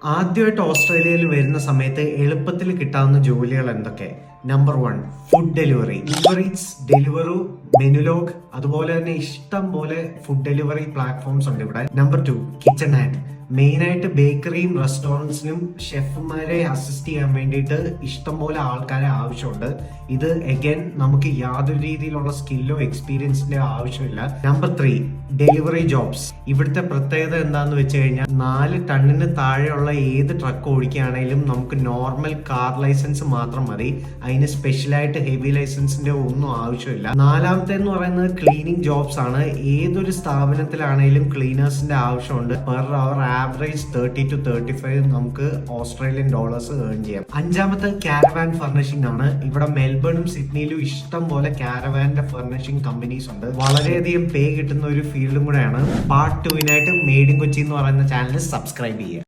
ആദ്യമായിട്ട് ഓസ്ട്രേലിയയിൽ വരുന്ന സമയത്ത് എളുപ്പത്തിൽ കിട്ടാവുന്ന ജോലികൾ എന്തൊക്കെ? Number 1, food delivery. Uber Eats, Deliveroo, Menulog, അതുപോലെ തന്നെ ഇഷ്ടം പോലെ ഫുഡ് ഡെലിവറി പ്ലാറ്റ്ഫോംസ് ഉണ്ട് ഇവിടെ. Number 2, kitchen hand. മെയിൻ ആയിട്ട് ബേക്കറിയും റെസ്റ്റോറൻറ്റ്സിനും ഷെഫുമാരെ അസിസ്റ്റ് ചെയ്യാൻ വേണ്ടിയിട്ട് ഇഷ്ടംപോലെ ആൾക്കാരെ ആവശ്യമുണ്ട്. ഇത് അഗൈൻ നമുക്ക് യാതൊരു രീതിയിലുള്ള സ്കില്ലോ എക്സ്പീരിയൻസിന്റെയോ ആവശ്യമില്ല. Number 3, delivery jobs. ഇവിടുത്തെ പ്രത്യേകത എന്താന്ന് വെച്ച് കഴിഞ്ഞാൽ 4 ടണ്ണിന് താഴെയുള്ള ഏത് ട്രക്ക് ഓടിക്കുകയാണെങ്കിലും നമുക്ക് നോർമൽ കാർ ലൈസൻസ് മാത്രം മതി. അതിന് സ്പെഷ്യലായിട്ട് ഹെവി ലൈസൻസിന്റെ ഒന്നും ആവശ്യമില്ല. നാലാമത്തെ എന്ന് പറയുന്നത് ക്ലീനിങ് ജോബ്സ് ആണ്. ഏതൊരു സ്ഥാപനത്തിലാണെങ്കിലും ക്ലീനേഴ്സിന്റെ ആവശ്യമുണ്ട്. പെർ അവർ ആവറേജ് 30 to 35 നമുക്ക് ഓസ്ട്രേലിയൻ ഡോളേഴ്സ് ഏൺ ചെയ്യാം. അഞ്ചാമത്തെ കാരവാൻ ഫർണിഷിംഗ് ആണ്. ഇവിടെ മെൽബണും സിഡ്നിയിലും ഇഷ്ടം പോലെ കാരവാന്റെ ഫർണിഷിംഗ് കമ്പനീസ് ഉണ്ട്. വളരെയധികം പേ കിട്ടുന്ന ഒരു ഫീൽഡും കൂടെയാണ്. പാർട്ട് 2 മെയ്ഡ് ഇൻ കൊച്ചി എന്ന് പറയുന്ന ചാനൽ സബ്സ്ക്രൈബ് ചെയ്യുക.